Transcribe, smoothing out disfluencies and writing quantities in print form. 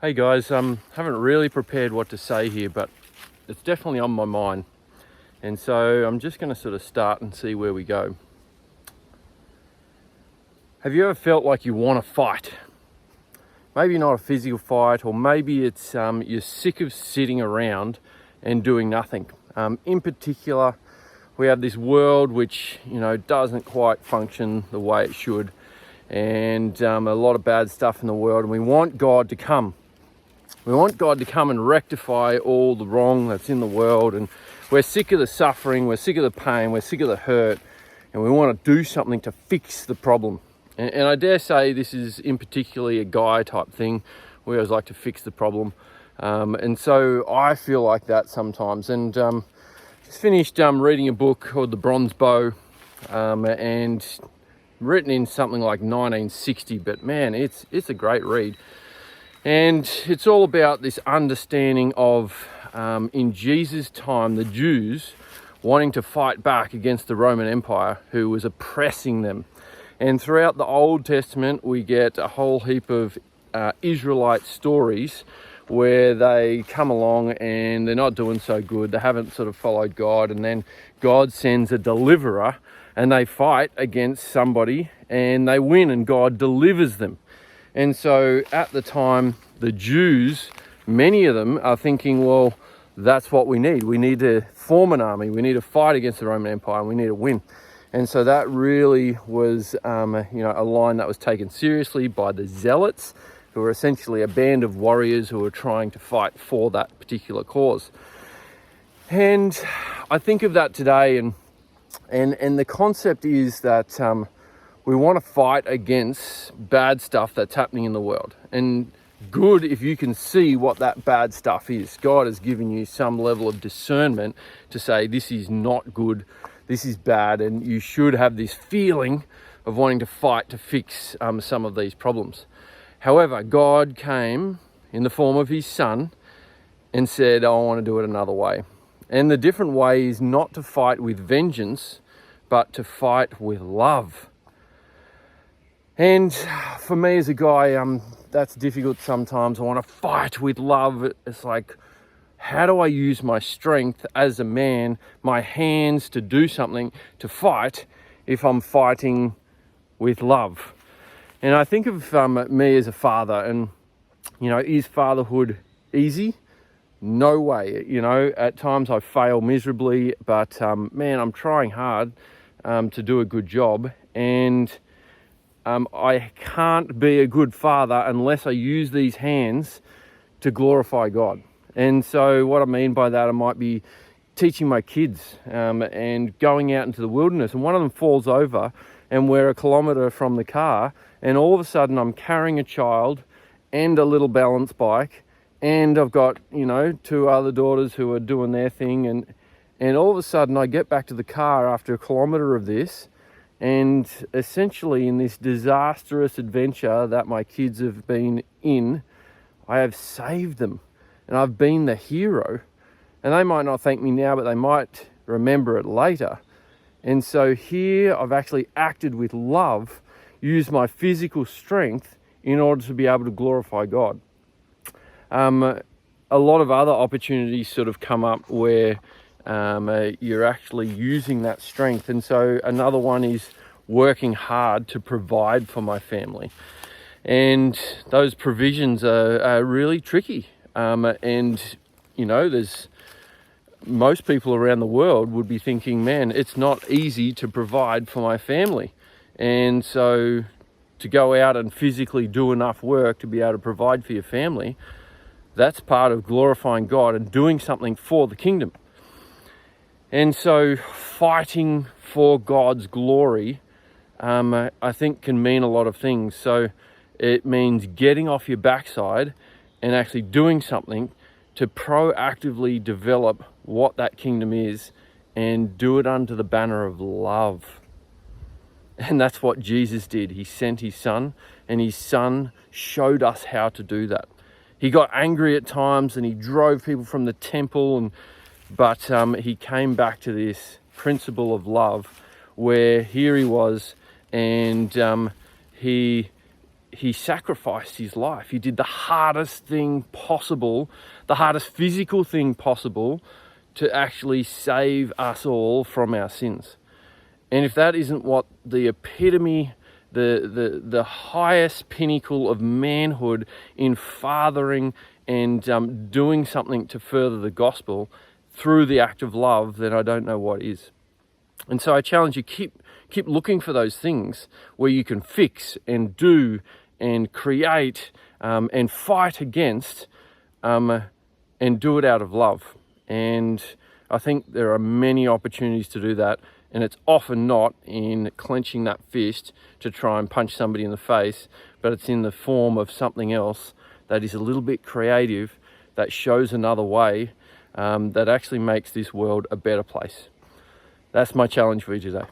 Hey guys, haven't really prepared what to say here, but it's definitely on my mind. And so I'm just going to sort of start and see where we go. Have you ever felt like you want to fight? Maybe not a physical fight, or maybe it's you're sick of sitting around and doing nothing. In particular, we have this world which, doesn't quite function the way it should, and a lot of bad stuff in the world, and we want God to come. We want God to come and rectify all the wrong that's in the world, and we're sick of the suffering, we're sick of the pain, we're sick of the hurt, and we want to do something to fix the problem. And I dare say this is in particularly a guy type thing. We always like to fix the problem. And so I feel like that sometimes. And just finished reading a book called The Bronze Bow, and written in something like 1960, but man, it's a great read. And it's all about this understanding of, in Jesus' time, the Jews wanting to fight back against the Roman Empire who was oppressing them. And throughout the Old Testament, we get a whole heap of Israelite stories where they come along and they're not doing so good. They haven't sort of followed God, and then God sends a deliverer and they fight against somebody and they win, and God delivers them. And so at the time, the Jews, many of them are thinking, well, that's what we need. We need to form an army. We need to fight against the Roman Empire, and we need to win. And so that really was, a line that was taken seriously by the Zealots, who were essentially a band of warriors who were trying to fight for that particular cause. And I think of that today, and the concept is that we want to fight against bad stuff that's happening in the world. And good if you can see what that bad stuff is. God has given you some level of discernment to say this is not good, this is bad, and you should have this feeling of wanting to fight to fix some of these problems. However, God came in the form of his Son and said, I want to do it another way. And the different way is not to fight with vengeance, but to fight with love. And for me as a guy, that's difficult sometimes. I want to fight with love. It's like, how do I use my strength as a man, my hands to do something, to fight, if I'm fighting with love? And I think of me as a father, and, is fatherhood easy? No way. At times I fail miserably, but man, I'm trying hard to do a good job. And I can't be a good father unless I use these hands to glorify God. And so what I mean by that, I might be teaching my kids and going out into the wilderness, and one of them falls over and we're 1 kilometre from the car, and all of a sudden I'm carrying a child and a little balance bike, and I've got, 2 other daughters who are doing their thing, and all of a sudden I get back to the car after 1 kilometre of this, and essentially in this disastrous adventure that my kids have been in, I have saved them, and I've been the hero. And they might not thank me now, but they might remember it later. And so here I've actually acted with love, used my physical strength in order to be able to glorify God. A lot of other opportunities sort of come up where you're actually using that strength. And so another one is working hard to provide for my family. And those provisions are really tricky. There's most people around the world would be thinking, man, it's not easy to provide for my family. And so to go out and physically do enough work to be able to provide for your family, that's part of glorifying God and doing something for the kingdom. And so fighting for God's glory, I think can mean a lot of things. So it means getting off your backside and actually doing something to proactively develop what that kingdom is, and do it under the banner of love. And that's what Jesus did. He sent his Son, and his Son showed us how to do that. He got angry at times and he drove people from the temple, but he came back to this principle of love, where here he was, and he he sacrificed his life. He did the hardest thing possible, the hardest physical thing possible, to actually save us all from our sins. And if that isn't what the epitome, the highest pinnacle of manhood in fathering and doing something to further the gospel through the act of love, then I don't know what is. And so I challenge you, keep looking for those things where you can fix and do and create and fight against and do it out of love. And I think there are many opportunities to do that, and it's often not in clenching that fist to try and punch somebody in the face, but it's in the form of something else that is a little bit creative, that shows another way, that actually makes this world a better place. That's my challenge for you today.